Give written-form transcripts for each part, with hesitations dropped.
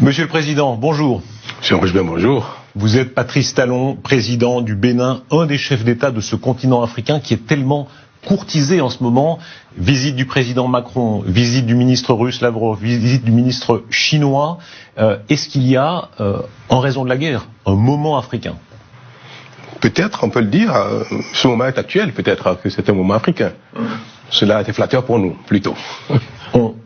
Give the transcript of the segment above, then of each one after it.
Monsieur le Président, bonjour. Monsieur Rochebert, bonjour. Vous êtes Patrice Talon, président du Bénin, un des chefs d'État de ce continent africain qui est tellement courtisé en ce moment. Visite du président Macron, visite du ministre russe Lavrov, visite du ministre chinois. Est-ce qu'il y a, en raison de la guerre, un moment africain? Peut-être, on peut le dire, ce moment est actuel, peut-être que c'est un moment africain. Cela a été flatteur pour nous, plutôt.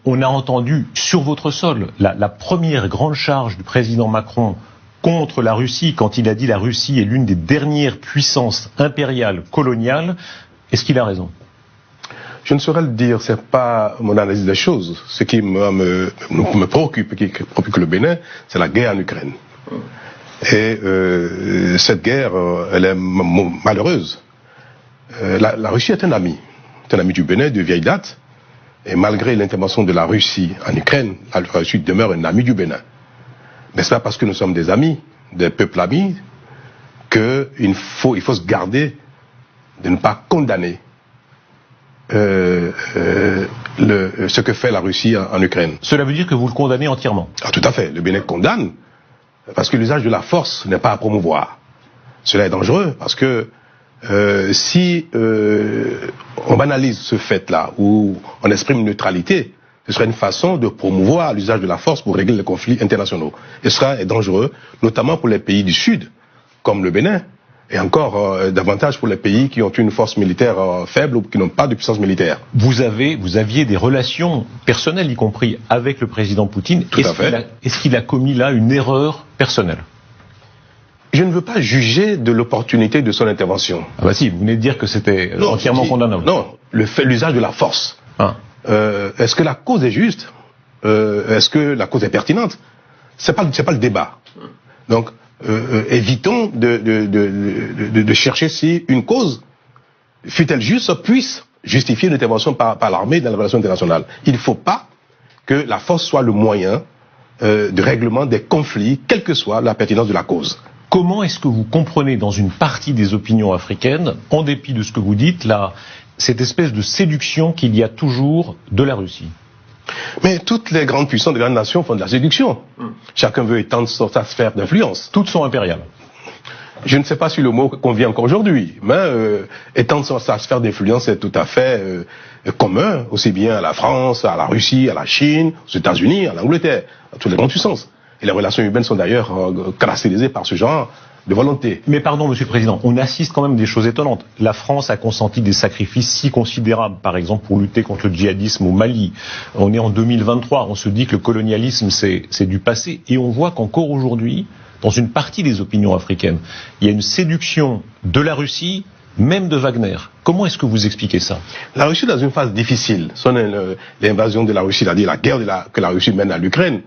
On a entendu sur votre sol la première grande charge du président Macron contre la Russie, quand il a dit la Russie est l'une des dernières puissances impériales coloniales. Est-ce qu'il a raison? Je ne saurais le dire, c'est pas mon analyse des choses. Ce qui me préoccupe, qui préoccupe le Bénin, c'est la guerre en Ukraine. Et cette guerre, elle est malheureuse. La Russie est un ami du Bénin de vieille date. Et malgré l'intervention de la Russie en Ukraine, la Russie demeure un ami du Bénin. Mais c'est pas parce que nous sommes des amis, des peuples amis, qu'il faut se garder de ne pas condamner ce que fait la Russie en Ukraine. Cela veut dire que vous le condamnez entièrement? Ah, tout à fait. Le Bénin condamne, parce que l'usage de la force n'est pas à promouvoir. Cela est dangereux, parce que si on banalise ce fait-là, où on exprime une neutralité, ce serait une façon de promouvoir l'usage de la force pour régler les conflits internationaux. Et cela est dangereux, notamment pour les pays du Sud, comme le Bénin, et encore davantage pour les pays qui ont une force militaire faible ou qui n'ont pas de puissance militaire. Vous aviez des relations personnelles, y compris avec le président Poutine. Tout à fait. Est-ce qu'il a commis là une erreur personnelle? Je ne veux pas juger de l'opportunité de son intervention. Ah bah si, vous venez de dire que c'était entièrement condamnable. Non, l'usage de la force. Ah. Est-ce que la cause est juste? Est-ce que la cause est pertinente? C'est pas le débat. Donc, évitons de chercher si une cause, fût-elle juste, puisse justifier une intervention par l'armée dans la relation internationale. Il ne faut pas que la force soit le moyen de règlement des conflits, quelle que soit la pertinence de la cause. Comment est-ce que vous comprenez dans une partie des opinions africaines, en dépit de ce que vous dites, cette espèce de séduction qu'il y a toujours de la Russie? Mais toutes les grandes puissances, les grandes nations font de la séduction. Chacun veut étendre sa sphère d'influence. Toutes sont impériales. Je ne sais pas si le mot convient encore aujourd'hui, mais étendre sa sphère d'influence est tout à fait commun, aussi bien à la France, à la Russie, à la Chine, aux États-Unis, à l'Angleterre, à toutes les grandes puissances. Et les relations humaines sont d'ailleurs caractérisées par ce genre de volonté. Mais pardon, Monsieur le Président, on assiste quand même à des choses étonnantes. La France a consenti des sacrifices si considérables, par exemple pour lutter contre le djihadisme au Mali. On est en 2023, on se dit que le colonialisme c'est du passé, et on voit qu'encore aujourd'hui, dans une partie des opinions africaines, il y a une séduction de la Russie, même de Wagner. Comment est-ce que vous expliquez ça? La Russie est dans une phase difficile. L'invasion de la Russie, c'est-à-dire la guerre que la Russie mène à l'Ukraine,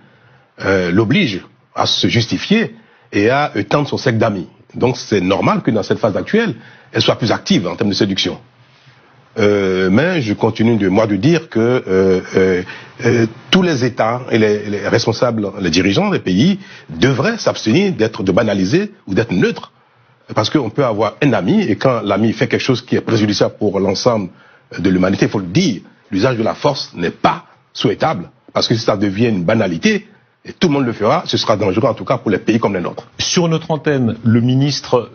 l'oblige à se justifier et à étendre son cercle d'amis. Donc c'est normal que dans cette phase actuelle, elle soit plus active en termes de séduction. Mais je continue de dire que tous les États et les responsables, les dirigeants des pays devraient s'abstenir de banaliser ou d'être neutres. Parce qu'on peut avoir un ami, et quand l'ami fait quelque chose qui est préjudiciable pour l'ensemble de l'humanité, il faut le dire, l'usage de la force n'est pas souhaitable. Parce que si ça devient une banalité, et tout le monde le fera, ce sera dangereux en tout cas pour les pays comme les nôtres. Sur notre antenne, le ministre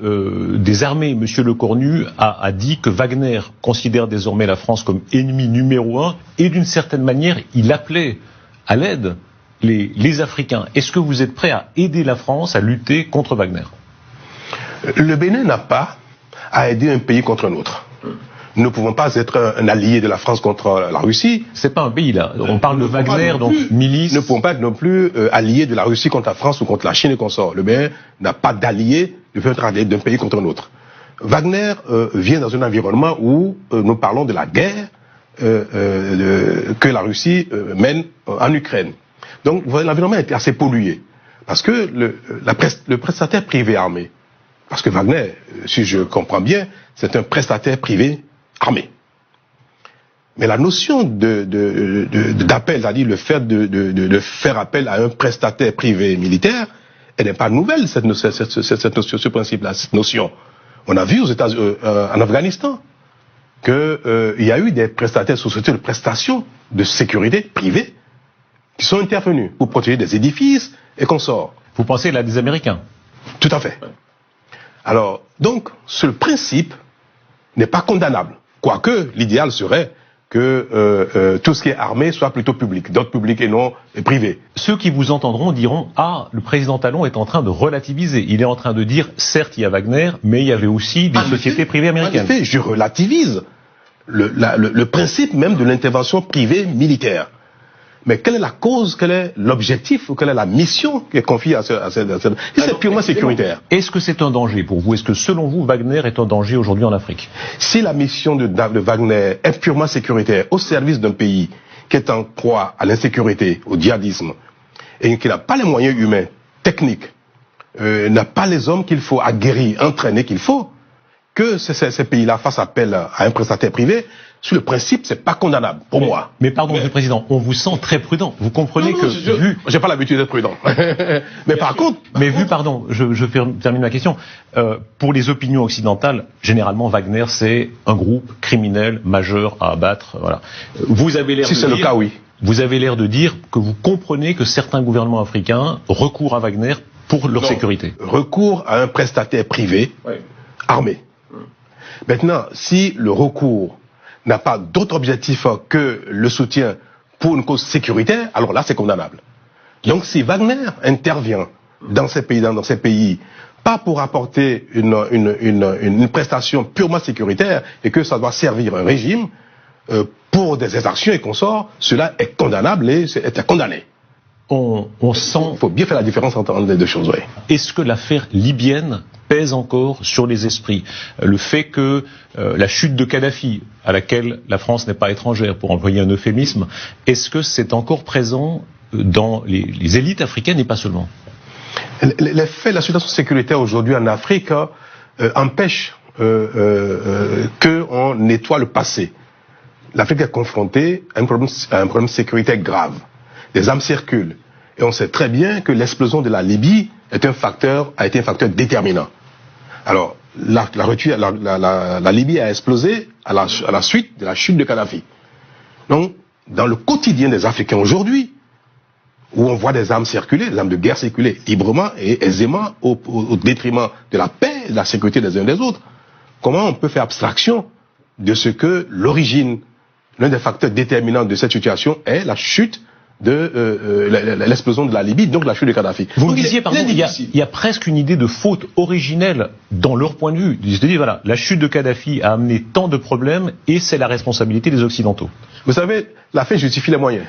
des Armées, M. Lecornu, a dit que Wagner considère désormais la France comme ennemi numéro 1 et d'une certaine manière, il appelait à l'aide les Africains. Est-ce que vous êtes prêt à aider la France à lutter contre Wagner? Le Bénin n'a pas à aider un pays contre un autre. Nous ne pouvons pas être un allié de la France contre la Russie. C'est pas un pays là. On parle de Wagner, donc milice. Nous ne pouvons pas être non plus alliés de la Russie contre la France ou contre la Chine et consorts. Le Bénin n'a pas d'allié, ne peut être allié d'un pays contre un autre. Wagner vient dans un environnement où nous parlons de la guerre que la Russie mène en Ukraine. Donc l'environnement est assez pollué. Parce que le prestataire privé armé, parce que Wagner, si je comprends bien, c'est un prestataire privé armé. Mais la notion d'appel, c'est-à-dire le fait de faire appel à un prestataire privé militaire, elle n'est pas nouvelle, ce principe-là, cette notion. On a vu en Afghanistan qu'il y a eu des prestataires, sociétés de prestations de sécurité privées qui sont intervenus pour protéger des édifices et consorts. Vous pensez là des Américains? Tout à fait. Alors, donc, ce principe n'est pas condamnable. Quoique, l'idéal serait que tout ce qui est armé soit plutôt public, d'ordre public et non privé. Ceux qui vous entendront diront « Ah, le président Talon est en train de relativiser. Il est en train de dire, certes, il y a Wagner, mais il y avait aussi des sociétés privées américaines. » En effet, je relativise le principe même de l'intervention privée militaire. Mais quelle est la cause, quel est l'objectif, ou quelle est la mission qui est confiée à cette... C'est purement sécuritaire. Est-ce que c'est un danger pour vous? Est-ce que, selon vous, Wagner est un danger aujourd'hui en Afrique? Si la mission de Wagner est purement sécuritaire, au service d'un pays qui est en proie à l'insécurité, au djihadisme, et qui n'a pas les moyens humains, techniques, n'a pas les hommes qu'il faut aguerrir, entraîner qu'il faut, que ces pays-là fassent appel à un prestataire privé, sur le principe, c'est pas condamnable, pour moi. Mais pardon, Monsieur le Président, on vous sent très prudent. Vous comprenez j'ai pas l'habitude d'être prudent. Mais par contre... Pardon, je termine ma question. Pour les opinions occidentales, généralement, Wagner, c'est un groupe criminel majeur à abattre, voilà. Vous avez l'air si c'est le cas, oui. Vous avez l'air de dire que vous comprenez que certains gouvernements africains recourent à Wagner pour leur sécurité. Recours à un prestataire privé, armé. Maintenant, si le recours n'a pas d'autre objectif que le soutien pour une cause sécuritaire, alors là, c'est condamnable. Donc, si Wagner intervient dans ces pays, pas pour apporter une prestation purement sécuritaire et que ça doit servir un régime pour des exactions et consorts, cela est condamnable et est condamné. On sent... Il faut bien faire la différence entre les deux choses, oui. Est-ce que l'affaire libyenne pèse encore sur les esprits? Le fait que la chute de Kadhafi, à laquelle la France n'est pas étrangère, pour employer un euphémisme, est-ce que c'est encore présent dans les élites africaines et pas seulement? Les faits, la situation sécuritaire aujourd'hui en Afrique empêche qu'on nettoie le passé. L'Afrique est confrontée à un problème sécuritaire grave. Des armes circulent. Et on sait très bien que l'explosion de la Libye a été un facteur déterminant. Alors, la Libye a explosé à la suite de la chute de Kadhafi. Donc, dans le quotidien des Africains aujourd'hui, où on voit des armes circuler, des armes de guerre circuler librement et aisément au détriment de la paix et de la sécurité des uns des autres, comment on peut faire abstraction de ce que l'origine, l'un des facteurs déterminants de cette situation est la chute de l'explosion de la Libye, donc la chute de Kadhafi. Vous me disiez, pardon, il y a presque une idée de faute originelle dans leur point de vue. Ils se disent, voilà, la chute de Kadhafi a amené tant de problèmes et c'est la responsabilité des Occidentaux. Vous savez, la fin justifie les moyens.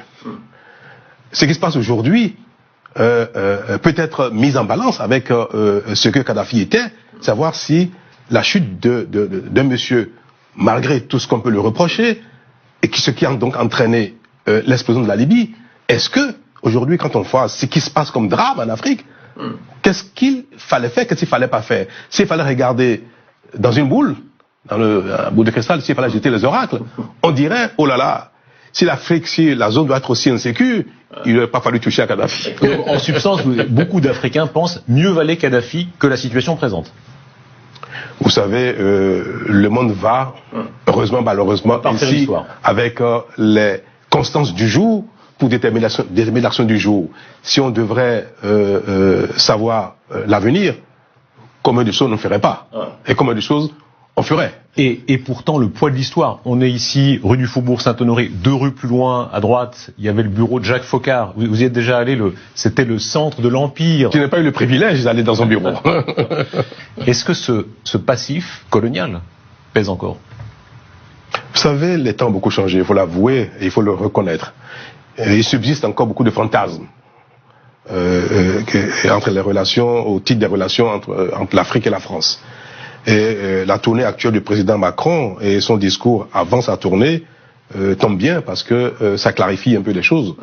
Ce qui se passe aujourd'hui peut être mis en balance avec ce que Kadhafi était, savoir si la chute d'un monsieur, malgré tout ce qu'on peut lui reprocher, et ce qui a donc entraîné l'explosion de la Libye, est-ce que, aujourd'hui, quand on voit ce qui se passe comme drame en Afrique, qu'est-ce qu'il fallait faire, qu'est-ce qu'il fallait pas faire? S'il fallait regarder dans une boule, dans un boule de cristal, s'il fallait jeter les oracles, on dirait, oh là là, si l'Afrique, si la zone doit être aussi insécure, il n'aurait pas fallu toucher à Kadhafi. En substance, beaucoup d'Africains pensent mieux valait Kadhafi que la situation présente. Vous savez, le monde va, heureusement, malheureusement, ici, avec les constances du jour pour déterminer l'action du jour. Si on devrait savoir l'avenir, combien de choses on ne ferait pas, et combien de choses on ferait. Et pourtant, le poids de l'histoire. On est ici, rue du Faubourg Saint-Honoré, 2 rues plus loin, à droite, il y avait le bureau de Jacques Foccart. Vous y êtes déjà allé, c'était le centre de l'Empire. Je n'ai pas eu le privilège d'aller dans un bureau. Est-ce que ce passif colonial pèse encore? Vous savez, les temps ont beaucoup changé, il faut l'avouer et il faut le reconnaître. Et il subsiste encore beaucoup de fantasmes entre les relations, au titre des relations entre l'Afrique et la France. Et la tournée actuelle du président Macron et son discours avant sa tournée tombent bien parce que ça clarifie un peu les choses.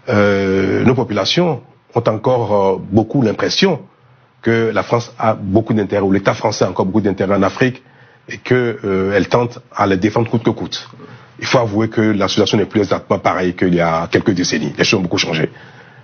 Nos populations ont encore beaucoup l'impression que la France a beaucoup d'intérêt, ou l'État français a encore beaucoup d'intérêt en Afrique, et qu'elle tente à les défendre coûte que coûte. Il faut avouer que la situation n'est plus exactement pareille qu'il y a quelques décennies. Les choses ont beaucoup changé.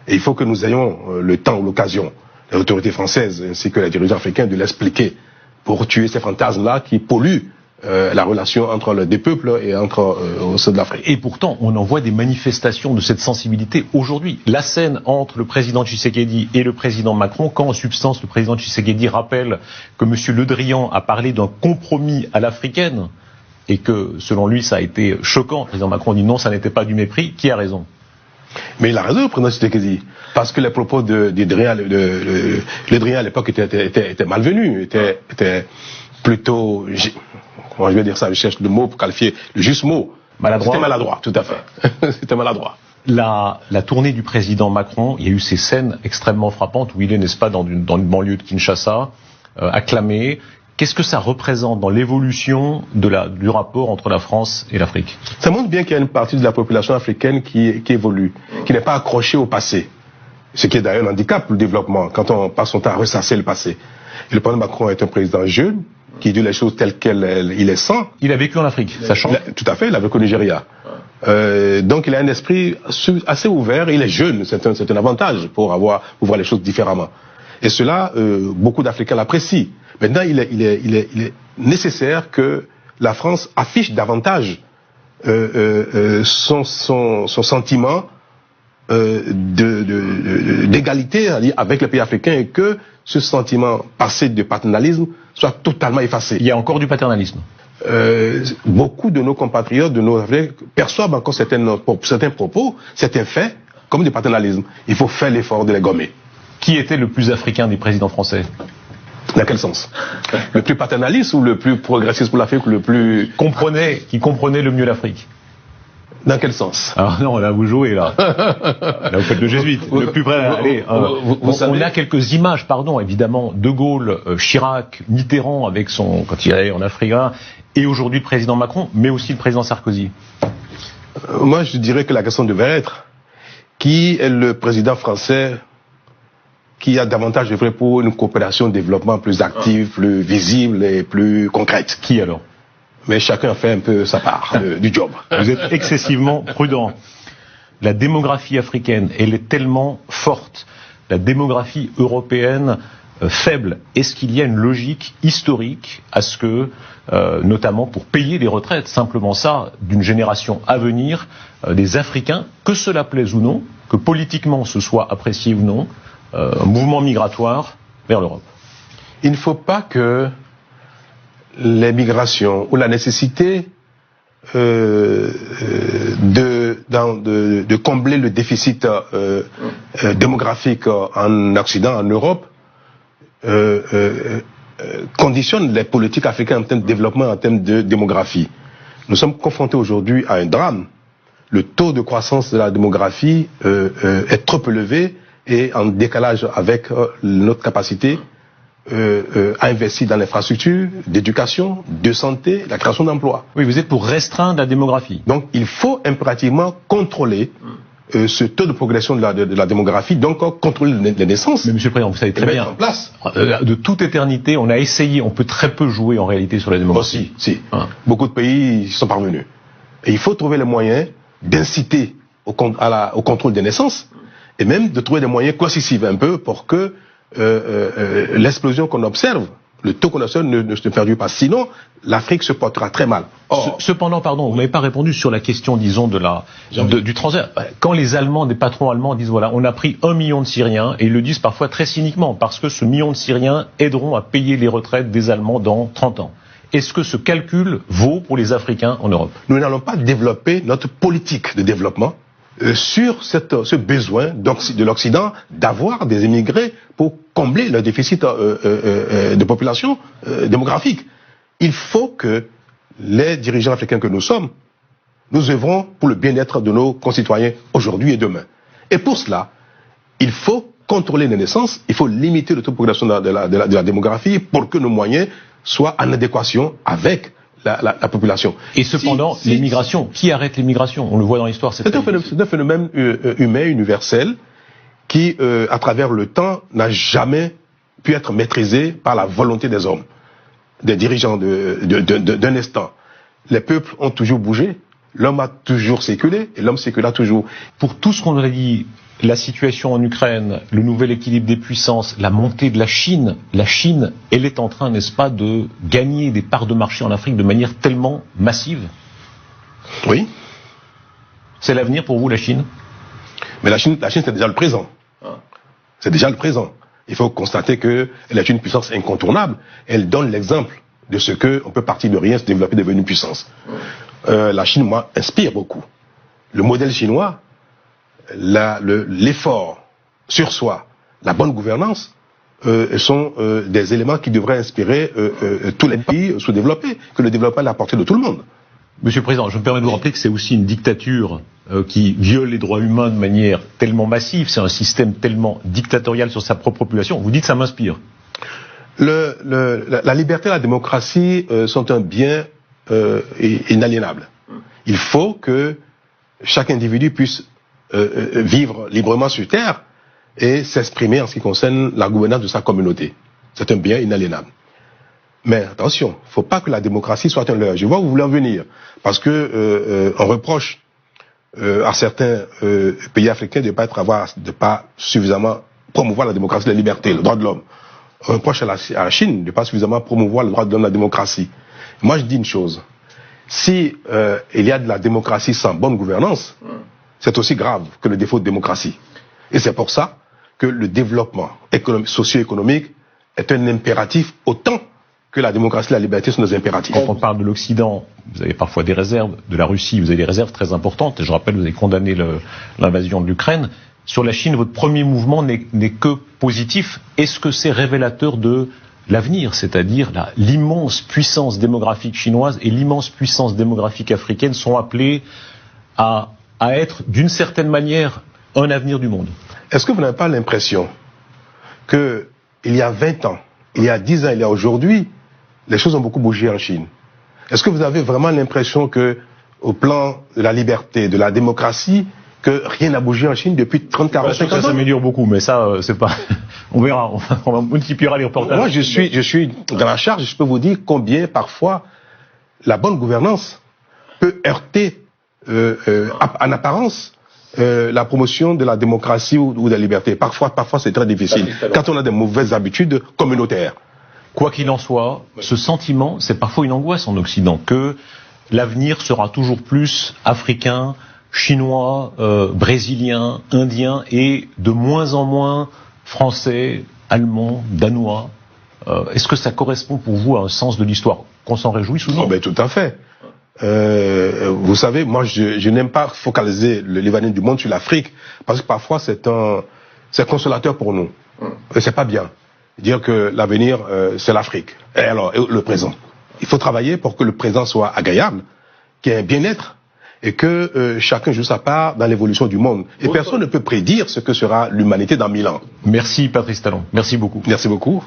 Et il faut que nous ayons le temps ou l'occasion, les autorités françaises ainsi que les dirigeants africains, de l'expliquer pour tuer ces fantasmes-là qui polluent la relation entre des peuples et entre au sein de l'Afrique. Et pourtant, on en voit des manifestations de cette sensibilité aujourd'hui. La scène entre le président Tshisekedi et le président Macron, quand en substance le président Tshisekedi rappelle que M. Le Drian a parlé d'un compromis à l'africaine, et que, selon lui, ça a été choquant. Le président Macron dit non, ça n'était pas du mépris. Qui a raison? Mais il a raison, le président Tshisekedi, parce que les propos de Drian, le Drian à l'époque étaient malvenus, étaient plutôt, comment je vais dire ça, je cherche le mot pour qualifier le juste mot. Maladroit. C'était maladroit, tout à fait. C'était maladroit. La tournée du président Macron, il y a eu ces scènes extrêmement frappantes où il est, n'est-ce pas, dans une banlieue de Kinshasa, acclamé. Qu'est-ce que ça représente dans l'évolution du rapport entre la France et l'Afrique? Ça montre bien qu'il y a une partie de la population africaine qui évolue, qui n'est pas accrochée au passé. Ce qui est d'ailleurs un handicap pour le développement, quand on passe son temps à ressasser le passé. Et le président Macron est un président jeune, qui dit les choses telles qu'il est sans. Il a vécu en Afrique, ça change. Tout à fait, il a vécu au Nigeria. Donc il a un esprit assez ouvert, il est jeune, c'est un avantage pour voir les choses différemment. Et cela, beaucoup d'Africains l'apprécient. Maintenant, il est nécessaire que la France affiche davantage son sentiment d'égalité avec les pays africains et que ce sentiment passé de paternalisme soit totalement effacé. Il y a encore du paternalisme. Beaucoup de nos compatriotes, de nos Africains, perçoivent encore certains propos, certains faits, comme du paternalisme. Il faut faire l'effort de les gommer. Qui était le plus africain des présidents français? Dans quel sens? Le plus paternaliste ou le plus progressiste pour l'Afrique ou le plus... Qui comprenait le mieux l'Afrique? Dans quel sens? Alors non, là vous jouez là. Là vous faites le jésuite. Le plus près. Allez, on a quelques images, pardon, évidemment, De Gaulle, Chirac, Mitterrand avec quand il allait en Afrique, et aujourd'hui le président Macron, mais aussi le président Sarkozy. Moi, je dirais que la question devrait être qui est le président français qui a davantage de vrai pour une coopération développement plus active, plus visible et plus concrète. Qui alors? Mais chacun fait un peu sa part du job. Vous êtes excessivement prudent. La démographie africaine, elle est tellement forte. La démographie européenne, faible. Est-ce qu'il y a une logique historique à ce que, notamment pour payer les retraites, simplement ça, d'une génération à venir, des Africains, que cela plaise ou non, que politiquement ce soit apprécié ou non, un mouvement migratoire vers l'Europe? Il ne faut pas que les migrations ou la nécessité de combler le déficit démographique en Occident, en Europe, conditionne les politiques africaines en termes de développement, en termes de démographie. Nous sommes confrontés aujourd'hui à un drame. Le taux de croissance de la démographie est trop élevé et en décalage avec notre capacité à investir dans l'infrastructure, d'éducation, de santé, la création d'emplois. Oui, vous êtes pour restreindre la démographie. Donc il faut impérativement contrôler ce taux de progression de la démographie, donc contrôler les naissances. Mais Monsieur le Président, vous savez très bien, en place. De toute éternité, on a essayé, on peut très peu jouer en réalité sur la démographie. Si. Beaucoup de pays y sont parvenus. Et il faut trouver les moyens d'inciter au contrôle des naissances, et même de trouver des moyens coercitifs un peu pour que l'explosion qu'on observe, le taux qu'on observe ne se perdure pas. Sinon, l'Afrique se portera très mal. Cependant, pardon, vous n'avez pas répondu sur la question, disons, du transfert. Quand les Allemands, des patrons allemands disent, voilà, on a pris 1 million de Syriens, et ils le disent parfois très cyniquement, parce que ce million de Syriens aideront à payer les retraites des Allemands dans 30 ans. Est-ce que ce calcul vaut pour les Africains en Europe? Nous n'allons pas développer notre politique de développement sur ce besoin de l'Occident d'avoir des émigrés pour combler le déficit de population démographique. Il faut que les dirigeants africains que nous sommes, nous œuvrons pour le bien-être de nos concitoyens aujourd'hui et demain. Et pour cela, il faut contrôler les naissances, il faut limiter le taux de progression de la démographie pour que nos moyens soient en adéquation avec la population. Et cependant, les migrations, qui arrête les migrations? On le voit dans l'histoire. C'est un phénomène humain, universel, qui, à travers le temps, n'a jamais pu être maîtrisé par la volonté des hommes, des dirigeants d'un instant. Les peuples ont toujours bougé, L'homme a toujours séculé et l'homme sécula toujours. Pour tout ce qu'on a dit, la situation en Ukraine, le nouvel équilibre des puissances, la montée de la Chine, elle est en train, n'est-ce pas, de gagner des parts de marché en Afrique de manière tellement massive. Oui. C'est l'avenir pour vous, la Chine? Mais la Chine c'est déjà le présent. C'est déjà le présent. Il faut constater qu'elle est une puissance incontournable. Elle donne l'exemple de ce qu'on peut partir de rien, se développer, devenir une puissance. La Chine, moi, inspire beaucoup. Le modèle chinois, l'effort sur soi, la bonne gouvernance, sont des éléments qui devraient inspirer tous les pays sous-développés, que le développement est à la portée de tout le monde. Monsieur le Président, je me permets de vous rappeler que c'est aussi une dictature qui viole les droits humains de manière tellement massive, c'est un système tellement dictatorial sur sa propre population. Vous dites que ça m'inspire. La liberté et la démocratie sont un bien inaliénable. Il faut que chaque individu puisse vivre librement sur Terre et s'exprimer en ce qui concerne la gouvernance de sa communauté. C'est un bien inaliénable. Mais attention, il ne faut pas que la démocratie soit un leurre. Je vois où vous voulez en venir. Parce que on reproche à certains pays africains de pas suffisamment promouvoir la démocratie, la liberté, le droit de l'homme. On reproche à la Chine de ne pas suffisamment promouvoir le droit de l'homme, la démocratie. Moi, je dis une chose. Si il y a de la démocratie sans bonne gouvernance, c'est aussi grave que le défaut de démocratie. Et c'est pour ça que le développement socio-économique est un impératif autant que la démocratie et la liberté sont des impératifs. Quand on parle de l'Occident, vous avez parfois des réserves, de la Russie, vous avez des réserves très importantes. Je rappelle, vous avez condamné l'invasion de l'Ukraine. Sur la Chine, votre premier mouvement n'est que positif. Est-ce que c'est révélateur de l'avenir, c'est-à-dire l'immense puissance démographique chinoise et l'immense puissance démographique africaine sont appelées à être, d'une certaine manière, un avenir du monde? Est-ce que vous n'avez pas l'impression qu'il y a 20 ans, il y a 10 ans, il y a aujourd'hui, les choses ont beaucoup bougé en Chine? Est-ce que vous avez vraiment l'impression que, au plan de la liberté, de la démocratie, que rien n'a bougé en Chine depuis 30, 40, 50 ans? Ça s'améliore beaucoup, mais ça, c'est pas... On verra, on multipliera les reportages. Moi, je suis dans la charge, je peux vous dire combien, parfois, la bonne gouvernance peut heurter, en apparence, la promotion de la démocratie ou de la liberté. Parfois, c'est très difficile. Quand on a des mauvaises habitudes communautaires. Quoi qu'il en soit, ce sentiment, c'est parfois une angoisse en Occident, que l'avenir sera toujours plus africain, chinois, brésilien, indien, et de moins en moins français, allemand, danois. Est-ce que ça correspond pour vous à un sens de l'histoire qu'on s'en réjouisse ou non? Ben, tout à fait. Vous savez, moi, je n'aime pas focaliser l'événement du monde sur l'Afrique, parce que parfois c'est consolateur pour nous. Et c'est pas bien. Dire que l'avenir, c'est l'Afrique. Et alors, le présent. Il faut travailler pour que le présent soit agréable, qu'il y ait un bien-être, et que chacun joue sa part dans l'évolution du monde. Et personne ne peut prédire ce que sera l'humanité dans 1000 ans. Merci Patrice Talon. Merci beaucoup. Merci beaucoup.